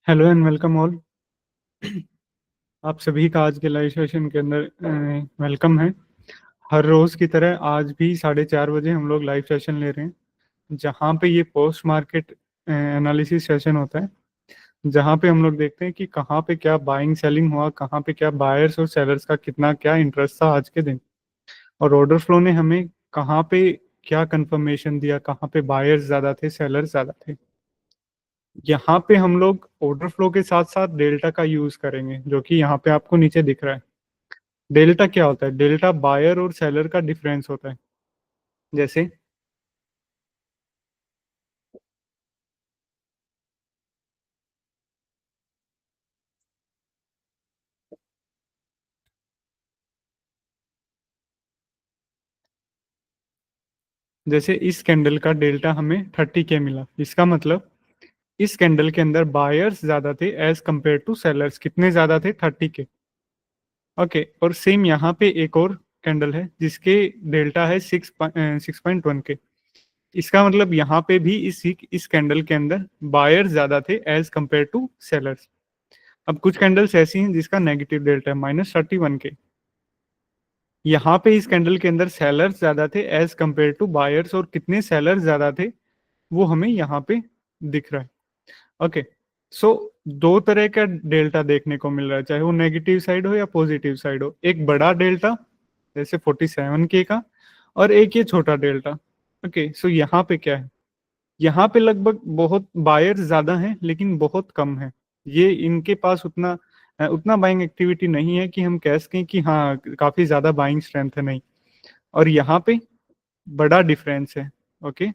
Hello and welcome all. आप सभी का आज के लाइव सेशन के अंदर वेलकम है। हर रोज की तरह आज भी 4:30 बजे हम लोग लाइव सेशन ले रहे हैं, जहाँ पे ये पोस्ट मार्केट एनालिसिस सेशन होता है, जहाँ पे हम लोग देखते हैं कि कहाँ पे क्या बाइंग सेलिंग हुआ, कहाँ पे क्या बायर्स और सेलर्स का कितना क्या इंटरेस्ट था आज के दिन, और ऑर्डर फ्लो ने हमें कहाँ पे क्या कंफर्मेशन दिया, कहाँ पे बायर्स ज़्यादा थे सेलर्स ज़्यादा थे। यहाँ पे हम लोग ऑर्डर फ्लो के साथ साथ डेल्टा का यूज करेंगे, जो कि यहाँ पे आपको नीचे दिख रहा है। डेल्टा क्या होता है? डेल्टा बायर और सेलर का डिफरेंस होता है। जैसे जैसे इस कैंडल का डेल्टा हमें 30K मिला, इसका मतलब इस कैंडल के अंदर बायर्स ज्यादा थे एज कंपेयर टू सेलर्स। कितने ज्यादा थे? 30K। ओके, और सेम यहाँ पे एक और कैंडल है जिसके डेल्टा है 6.1K। इसका मतलब यहाँ पे भी इस कैंडल के अंदर बायर्स ज्यादा थे एज कंपेयर टू सेलर्स। अब कुछ कैंडल्स ऐसी हैं जिसका नेगेटिव डेल्टा है -31K। यहाँ पे इस कैंडल के अंदर सेलर्स ज्यादा थे एज कंपेयर टू बायर्स, और कितने सेलर्स ज्यादा थे वो हमें यहाँ पे दिख रहा है। ओके, सो दो तरह का डेल्टा देखने को मिल रहा है, चाहे वो नेगेटिव साइड हो या पॉजिटिव साइड हो। एक बड़ा डेल्टा जैसे 47K का, और एक ये छोटा डेल्टा। ओके, सो यहाँ पे क्या है? यहाँ पे लगभग बहुत बायर्स ज्यादा हैं लेकिन बहुत कम है। ये इनके पास उतना बाइंग एक्टिविटी नहीं है कि हम कह सकें कि हाँ काफी ज्यादा बाइंग स्ट्रेंथ है, नहीं। और यहाँ पे बड़ा डिफरेंस है। ओके,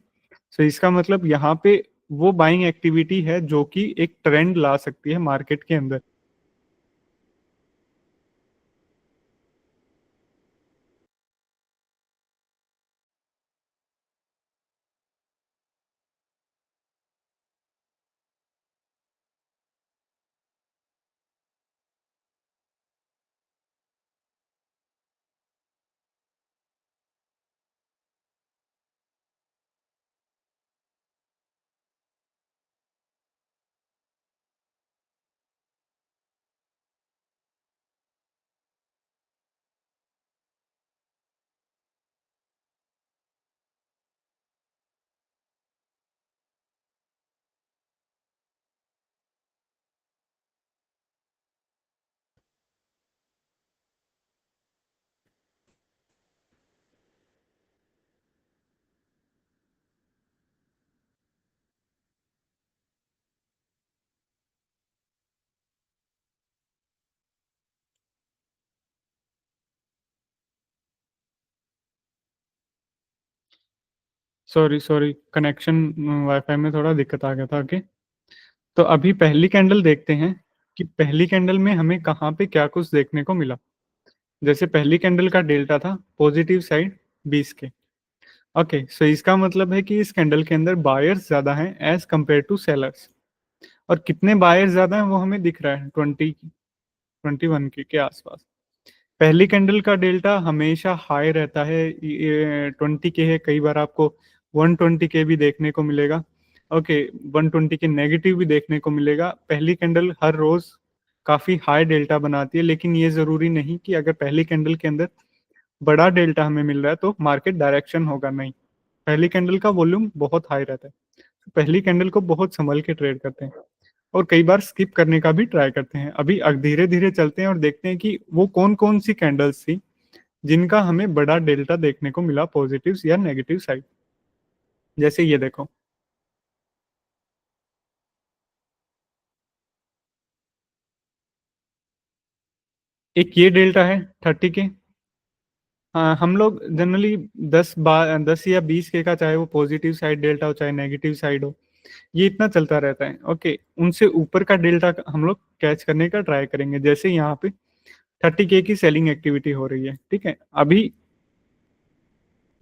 सो इसका मतलब यहाँ पे वो बाइंग एक्टिविटी है जो कि एक ट्रेंड ला सकती है मार्केट के अंदर। सॉरी सॉरी, कनेक्शन वाईफाई में थोड़ा दिक्कत आ गया था। ओके, तो अभी पहली कैंडल देखते हैं कि पहली कैंडल में हमें कहाँ पे क्या कुछ देखने को मिला। जैसे पहली कैंडल का डेल्टा था पॉजिटिव साइड 20K। ओके, सो इसका मतलब है कि इस कैंडल के अंदर बायर्स ज्यादा हैं एज कंपेयर टू सेलर्स। और कितने बायर्स ज्यादा हैं वो हमें दिख रहा है 21 के आसपास। पहली कैंडल का डेल्टा हमेशा हाई रहता है, 20K है, कई बार आपको 120K भी देखने को मिलेगा। ओके, 120 के नेगेटिव भी देखने को मिलेगा। पहली कैंडल हर रोज काफी हाई डेल्टा बनाती है, लेकिन ये जरूरी नहीं कि अगर पहली कैंडल के अंदर बड़ा डेल्टा हमें मिल रहा है तो मार्केट डायरेक्शन होगा, नहीं। पहली कैंडल का वॉल्यूम बहुत हाई रहता है, तो पहली कैंडल को बहुत संभल के ट्रेड करते हैं, और कई बार स्किप करने का भी ट्राई करते हैं। अभी धीरे धीरे चलते हैं और देखते हैं कि वो कौन कौन सी कैंडल्स थी जिनका हमें बड़ा डेल्टा देखने को मिला पॉजिटिव या नेगेटिव साइड। जैसे ये देखो, एक ये डेल्टा है 30K। हाँ, हम लोग जनरली 10 या 20K का, चाहे वो पॉजिटिव साइड डेल्टा हो चाहे नेगेटिव साइड हो, ये इतना चलता रहता है। ओके, उनसे ऊपर का डेल्टा हम लोग कैच करने का ट्राई करेंगे। जैसे यहाँ पे 30K की सेलिंग एक्टिविटी हो रही है, ठीक है। अभी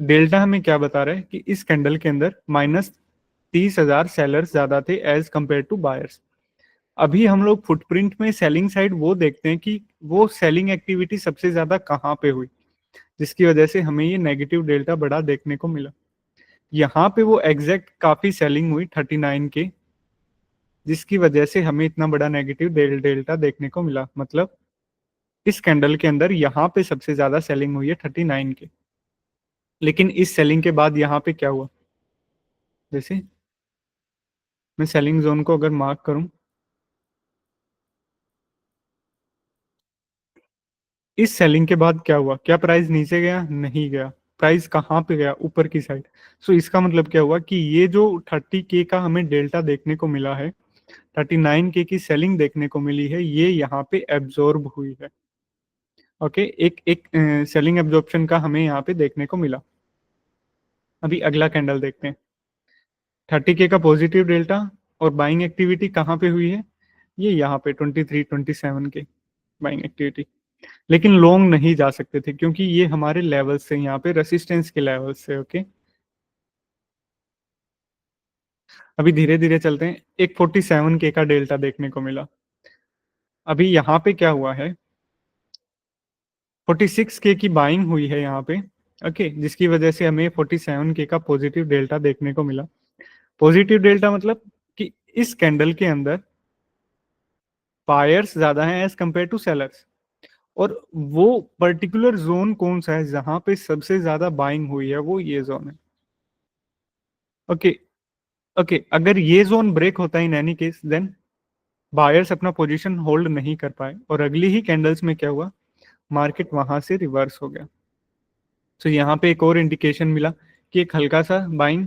डेल्टा हमें क्या बता रहा है कि इस कैंडल के अंदर -30,000 सेलर्स ज्यादा थे एज कंपेयर टू बायर्स। अभी हम लोग फुटप्रिंट में सेलिंग साइड वो देखते हैं कि वो सेलिंग एक्टिविटी सबसे ज्यादा कहाँ पे हुई, जिसकी वजह से हमें ये नेगेटिव डेल्टा बड़ा देखने को मिला। यहाँ पे वो एग्जैक्ट काफी सेलिंग हुई 39 के जिसकी वजह से हमें इतना बड़ा नेगेटिव डेल्टा देखने को मिला। मतलब इस कैंडल के अंदर यहाँ पे सबसे ज्यादा सेलिंग हुई है 39 के, लेकिन इस सेलिंग के बाद यहाँ पे क्या हुआ, जैसे मैं सेलिंग जोन को अगर मार्क करूं, इस सेलिंग के बाद क्या हुआ, क्या प्राइस नीचे गया, नहीं गया। प्राइस कहाँ पे गया, ऊपर की साइड। सो इसका मतलब क्या हुआ कि ये जो 30K का हमें डेल्टा देखने को मिला है, 39K की सेलिंग देखने को मिली है, ये यहाँ पे एब्जॉर्ब हुई है। ओके, एक एक सेलिंग एब्जॉर्प्शन का हमें यहाँ पे देखने को मिला। अभी अगला कैंडल देखते हैं। 30K का पॉजिटिव डेल्टा और बाइंग एक्टिविटी कहाँ पे हुई है, ये यहाँ पे 23-27 के बाइंग एक्टिविटी। लेकिन लॉन्ग नहीं जा सकते थे क्योंकि ये हमारे लेवल से, यहाँ पे रेसिस्टेंस के लेवल से। ओके, अभी धीरे धीरे चलते हैं। एक 47K का डेल्टा देखने को मिला। अभी यहाँ पे क्या हुआ है, 46K की बाइंग हुई है यहाँ पे। ओके, जिसकी वजह से हमें 47K का पॉजिटिव डेल्टा देखने को मिला। पॉजिटिव डेल्टा मतलब कि इस कैंडल के अंदर बायर्स ज्यादा हैं एज कंपेयर टू सेलर्स, और वो पर्टिकुलर जोन कौन सा है जहां पे सबसे ज्यादा बाइंग हुई है, वो ये जोन है। ओके, ओके, अगर ये जोन ब्रेक होता है in any case, then buyers अपना पोजीशन होल्ड नहीं कर पाए, और अगली ही कैंडल्स में क्या हुआ, मार्केट वहां से रिवर्स हो गया। तो यहाँ पे एक और इंडिकेशन मिला कि एक हल्का सा बाइंग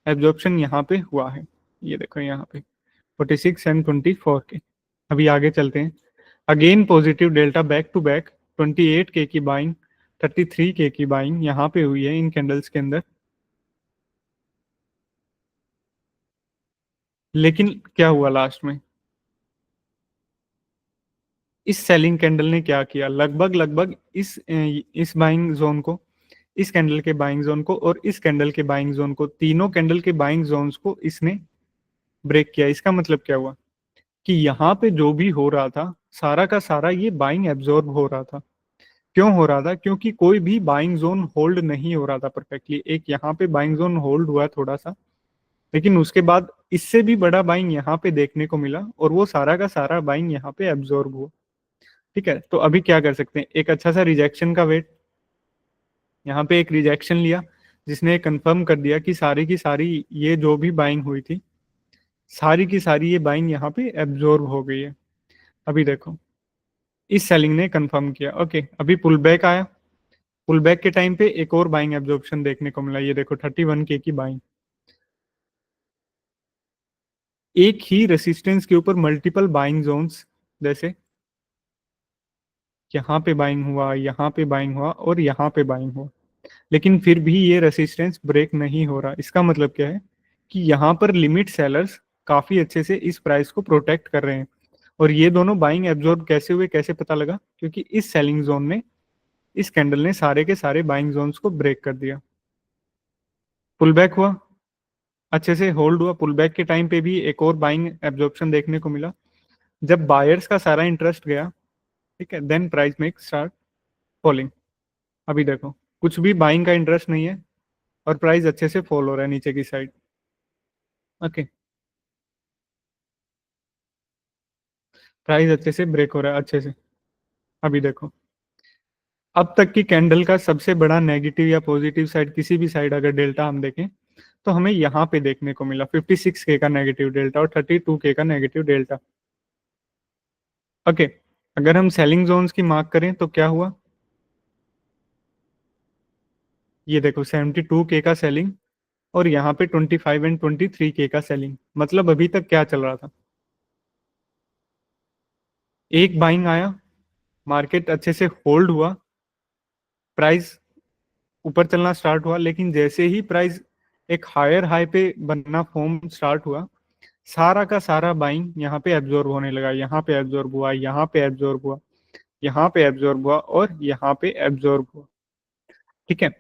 एब्जॉर्प्शन यहाँ पे हुआ है। ये देखो यहाँ पे 46 एंड 24 के। अभी आगे चलते हैं। Again positive delta back to back, 28K की बाइंग, 33K की बाइंग यहाँ पे हुई है इन कैंडल्स के अंदर। लेकिन क्या हुआ लास्ट में, इस सेलिंग कैंडल ने क्या किया, लगभग लगभग इस बाइंग जोन को, इस कैंडल के बाइंग जोन को और इस कैंडल के बाइंग जोन को, तीनों कैंडल के बाइंग जोन्स को इसने ब्रेक किया। इसका मतलब क्या हुआ कि यहाँ पे जो भी हो रहा था, सारा का सारा ये बाइंग एब्जॉर्ब हो रहा था। क्यों हो रहा था, क्योंकि कोई भी बाइंग जोन होल्ड नहीं हो रहा था परफेक्टली। एक यहाँ पे बाइंग जोन होल्ड हुआ थोड़ा सा, लेकिन उसके बाद इससे भी बड़ा बाइंग यहाँ पे देखने को मिला, और वो सारा का सारा बाइंग यहाँ पे एब्जॉर्ब हुआ। ठीक है, तो अभी क्या कर सकते हैं, एक अच्छा सा रिजेक्शन का वेट, यहाँ पे एक रिजेक्शन लिया जिसने कंफर्म कर दिया कि सारी की सारी ये जो भी बाइंग हुई थी, सारी की सारी ये बाइंग यहाँ पे एब्जॉर्ब हो गई है। अभी देखो, इस सेलिंग ने कंफर्म किया। ओके, अभी पुल बैक आया। पुल बैक के टाइम पे एक और बाइंग एब्जॉर्प्शन देखने को मिला। ये देखो 31K की बाइंग, एक ही रेसिस्टेंस के ऊपर मल्टीपल बाइंग जोन्स, जैसे यहाँ पे बाइंग हुआ, यहाँ पे बाइंग हुआ और यहाँ पे बाइंग हुआ, लेकिन फिर भी ये रेसिस्टेंस ब्रेक नहीं हो रहा। इसका मतलब क्या है कि यहाँ पर लिमिट सेलर्स काफी अच्छे से इस प्राइस को प्रोटेक्ट कर रहे हैं। और ये दोनों बाइंग एब्जॉर्ब कैसे हुए, कैसे पता लगा, क्योंकि इस सेलिंग जोन ने, इस कैंडल ने सारे के सारे बाइंग जोन्स को ब्रेक कर दिया। पुल बैक हुआ, अच्छे से होल्ड हुआ। पुल बैक के टाइम पे भी एक और बाइंग एब्जॉर्प्शन देखने को मिला। जब बायर्स का सारा इंटरेस्ट गया, ठीक है, देन प्राइस में स्टार्ट फॉलिंग। अभी देखो, कुछ भी बाइंग का इंटरेस्ट नहीं है और प्राइस अच्छे से फॉल हो रहा है नीचे की साइड। ओके, प्राइस अच्छे से ब्रेक हो रहा है अच्छे से। अभी देखो, अब तक की कैंडल का सबसे बड़ा नेगेटिव या पॉजिटिव साइड, किसी भी साइड अगर डेल्टा हम देखें तो हमें यहाँ पे देखने को मिला 56K का नेगेटिव डेल्टा और 32K का नेगेटिव डेल्टा। ओके, अगर हम सेलिंग जोन्स की मार्क करें तो क्या हुआ, ये देखो 72K का सेलिंग और यहाँ पे 25 एंड 23K का सेलिंग। मतलब अभी तक क्या चल रहा था, एक बाइंग आया, मार्केट अच्छे से होल्ड हुआ, प्राइस ऊपर चलना स्टार्ट हुआ, लेकिन जैसे ही प्राइस एक हायर हाई पे बनना फॉर्म स्टार्ट हुआ, सारा का सारा बाइंग यहाँ पे एब्जॉर्ब होने लगा। यहाँ पे एब्जॉर्ब हुआ, यहाँ पे एब्जॉर्ब हुआ, यहाँ पे एब्जॉर्ब हुआ और यहाँ पे एब्जॉर्ब हुआ। ठीक है,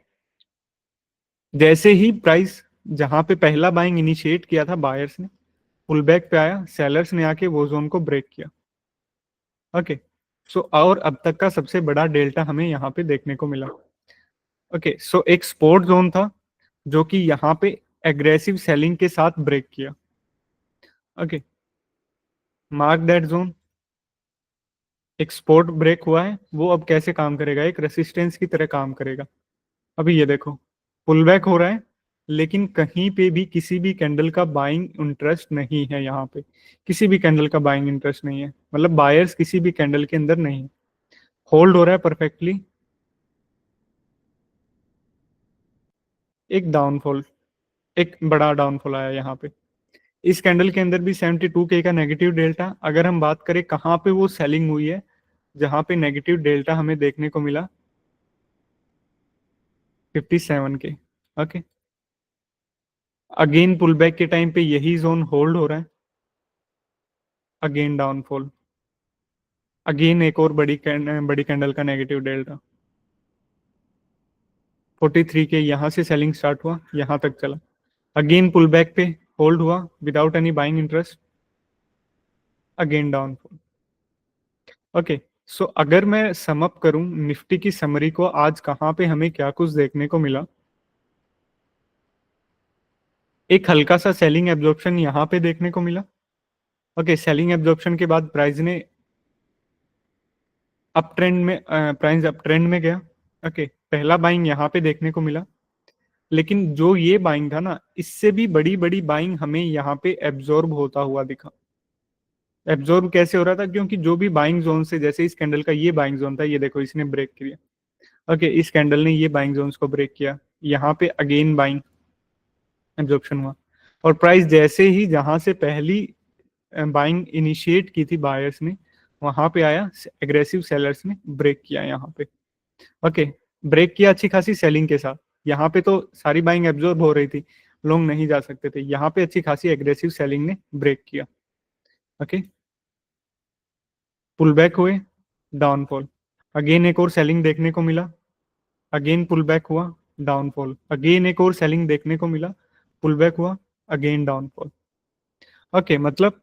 जैसे ही प्राइस, जहां पे पहला बाइंग इनिशिएट किया था बायर्स ने, पुल बैक पे आया, सेलर्स ने आके वो जोन को ब्रेक किया। ओके, सो और अब तक का सबसे बड़ा डेल्टा हमें यहाँ पे देखने को मिला। ओके, सो एक सपोर्ट जोन था जो कि यहाँ पे एग्रेसिव सेलिंग के साथ ब्रेक किया। ओके, मार्क दैट जोन, एक सपोर्ट ब्रेक हुआ है, वो अब कैसे काम करेगा, एक रेसिस्टेंस की तरह काम करेगा। अभी ये देखो, पुल बैक हो रहा है, लेकिन कहीं पे भी किसी भी कैंडल का बाइंग इंटरेस्ट नहीं है। यहाँ पे किसी भी कैंडल का बाइंग इंटरेस्ट नहीं है, मतलब बायर्स किसी भी कैंडल के अंदर नहीं है। होल्ड हो रहा है परफेक्टली। एक डाउनफॉल, एक बड़ा डाउनफॉल आया यहाँ पे। इस कैंडल के अंदर भी 72K का नेगेटिव डेल्टा। अगर हम बात करें कहाँ पे वो सेलिंग हुई है, जहां पे नेगेटिव डेल्टा हमें देखने को मिला, 57K। Okay, again pull back के टाइम पे यही जोन होल्ड हो रहा है, अगेन डाउनफॉल, अगेन एक और बड़ी कैंडल का नेगेटिव डेल्टा। 43K यहाँ से सेलिंग स्टार्ट हुआ, यहाँ तक चला, अगेन पुल बैक पे होल्ड हुआ without any buying interest, again downfall. Okay, so अगर मैं सम अप करूं निफ्टी की समरी को, आज कहाँ पे हमें क्या कुछ देखने को मिला। एक हल्का सा सेलिंग एब्जॉर्प्शन यहाँ पे देखने को मिला। ओके, सेलिंग एब्जॉर्प्शन के बाद प्राइस ने अप ट्रेंड में, प्राइस अप ट्रेंड में गया। ओके, पहला बाइंग यहाँ पे देखने को मिला, लेकिन जो ये बाइंग था ना, इससे भी बड़ी बड़ी बाइंग हमें यहाँ पे एब्जॉर्ब होता हुआ दिखा। एब्जॉर्ब कैसे हो रहा था, क्योंकि जो भी बाइंग जोन से, जैसे इस कैंडल का ये बाइंग जोन था, ये देखो इसने ब्रेक किया। ओके, इस कैंडल ने ये बाइंग जोन्स को ब्रेक किया, यहाँ पे अगेन बाइंग एब्जॉर्प्शन हुआ, और प्राइस जैसे ही जहां से पहली बाइंग इनिशिएट की थी बायर्स ने, वहां पे आया, एग्रेसिव सेलर्स ने ब्रेक किया यहाँ पे। ओके, ब्रेक किया अच्छी खासी सेलिंग के साथ। यहाँ पे तो सारी बाइंग एब्जॉर्ब हो रही थी, लोग नहीं जा सकते थे, यहाँ पे अच्छी खासी एग्रेसिव सेलिंग ने ब्रेक किया। ओके, पुल बैक हुए, डाउनफॉल, अगेन एक और सेलिंग देखने को मिला, अगेन पुल बैक हुआ, डाउनफॉल, अगेन एक और सेलिंग देखने को मिला, पुल बैक हुआ, अगेन डाउनफॉल। ओके, मतलब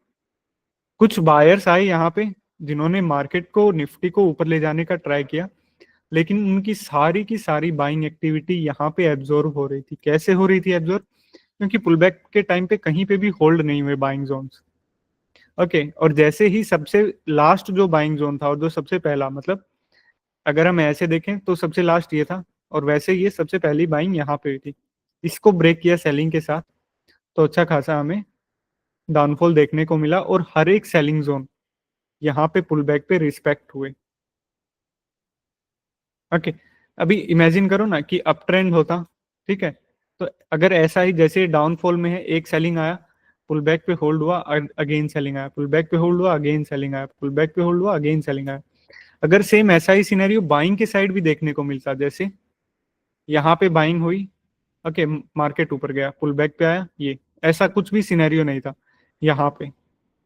कुछ बायर्स आए यहाँ पे, जिन्होंने मार्केट को, निफ्टी को ऊपर ले जाने का ट्राई किया, लेकिन उनकी सारी की सारी बाइंग एक्टिविटी यहाँ पे एब्जॉर्ब हो रही थी। कैसे हो रही थी एब्जॉर्ब, क्योंकि पुल बैक के टाइम पे कहीं पे भी होल्ड नहीं हुए बाइंग जोन्स। ओके, और जैसे ही सबसे लास्ट जो बाइंग जोन था, और जो सबसे पहला, मतलब अगर हम ऐसे देखें तो सबसे लास्ट ये था, और वैसे ये सबसे पहली बाइंग यहाँ पे हुई थी, इसको ब्रेक किया सेलिंग के साथ, तो अच्छा खासा हमें डाउनफॉल देखने को मिला, और हर एक सेलिंग जोन यहाँ पे पुल बैक पे रिस्पेक्ट हुए। ओके, अभी इमेजिन करो ना कि अप ट्रेंड होता, ठीक है, तो अगर ऐसा ही जैसे डाउनफॉल में है, एक सेलिंग आया, पुल बैक पे होल्ड हुआ, अगेन सेलिंग आया, पुल बैक पे होल्ड हुआ, अगेन सेलिंग आया, पुल बैक पे होल्ड हुआ, अगेन सेलिंग आया। अगर सेम ऐसा ही सिनेरियो बाइंग के साइड भी देखने को मिलता, जैसे यहाँ पे बाइंग हुई, ओके, मार्केट ऊपर गया, पुल बैक पे आया, ये ऐसा कुछ भी सिनेरियो नहीं था यहाँ पे।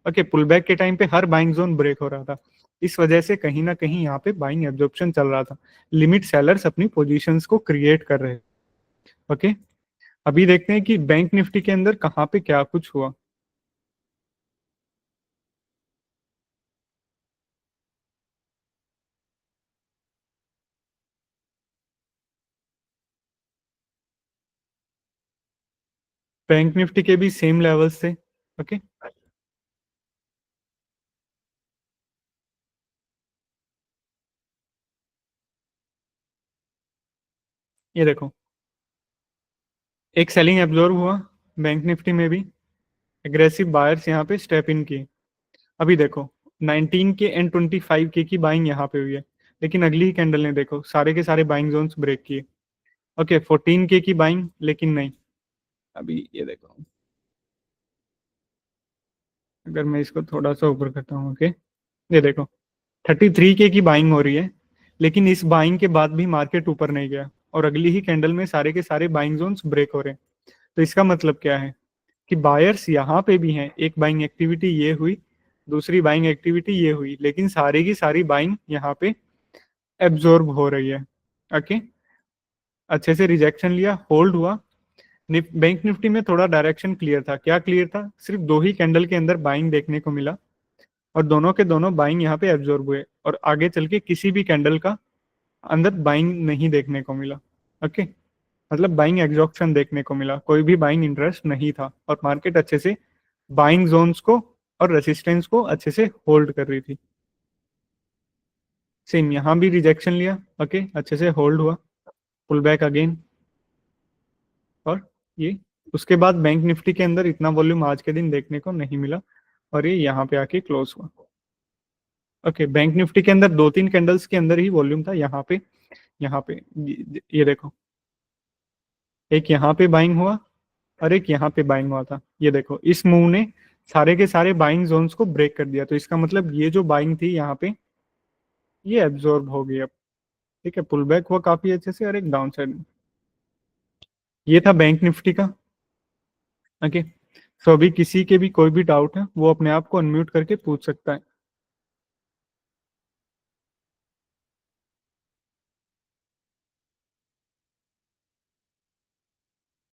ओके, पुल बैक के टाइम पे हर बाइंग जोन ब्रेक हो रहा था, इस वजह से कहीं ना कहीं यहाँ पे बाइंग एब्जॉर्प्शन चल रहा था, लिमिट सेलर्स अपनी पोजीशंस को क्रिएट कर रहे हैं। ओके, अभी देखते हैं कि बैंक निफ्टी के अंदर कहाँ पे क्या कुछ हुआ। बैंक निफ्टी के भी सेम लेवल्स थे। ओके, ये देखो, एक सेलिंग एब्जॉर्ब हुआ बैंक निफ्टी में भी, एग्रेसिव बायर्स यहाँ पे स्टेप इन किए। अभी देखो, 19K एंड 25K की बाइंग यहाँ पे हुई है, लेकिन अगली ही कैंडल ने देखो सारे के सारे बाइंग जोन्स ब्रेक किए। ओके, 14K की बाइंग, लेकिन नहीं। अभी ये देखो, अगर मैं इसको थोड़ा सा ऊपर करता हूँ, ओके, ये देखो 33K की बाइंग हो रही है, लेकिन इस बाइंग के बाद भी मार्केट ऊपर नहीं गया, और अगली ही कैंडल में सारे के सारे बाइंग जोन्स ब्रेक हो रहे हैं। तो इसका मतलब क्या है कि बायर्स यहाँ पे भी हैं, एक बाइंग एक्टिविटी ये हुई, दूसरी बाइंग एक्टिविटी ये हुई, लेकिन सारी की सारी बाइंग यहाँ पे एब्जॉर्ब हो रही है। ओके, अच्छे से रिजेक्शन लिया, होल्ड हुआ। बैंक निफ्टी में थोड़ा डायरेक्शन क्लियर था, क्या क्लियर था, सिर्फ दो ही कैंडल के अंदर बाइंग देखने को मिला, और दोनों के दोनों बाइंग यहाँ पे एब्जॉर्ब हुए, और आगे चल के किसी भी कैंडल का अंदर बाइंग नहीं देखने को मिला। ओके, मतलब बाइंग एग्जॉर्प्शन देखने को मिला, कोई भी बाइंग इंटरेस्ट नहीं था, और मार्केट अच्छे से बाइंग जोन्स को और रेसिस्टेंस को अच्छे से होल्ड कर रही थी। सेम यहाँ भी रिजेक्शन लिया, ओके, अच्छे से होल्ड हुआ, पुल बैक अगेन, और ये उसके बाद बैंक निफ्टी के अंदर इतना वॉल्यूम आज के दिन देखने को नहीं मिला, और ये यहाँ पे आके क्लोज हुआ। ओके, बैंक निफ्टी के अंदर 2-3 कैंडल्स के अंदर ही वॉल्यूम था, यहाँ पे ये देखो, एक यहाँ पे बाइंग हुआ और एक यहाँ पे बाइंग हुआ था। ये देखो, इस मूव ने सारे के सारे बाइंग जोन्स को ब्रेक कर दिया, तो इसका मतलब ये जो बाइंग थी यहाँ पे, ये एब्जॉर्ब हो गई अब। ठीक है, पुल बैक हुआ काफी अच्छे से, और एक डाउन साइड में। ये था बैंक निफ्टी का। ओके, तो अभी किसी के भी कोई भी डाउट है वो अपने आप को अनम्यूट करके पूछ सकता है।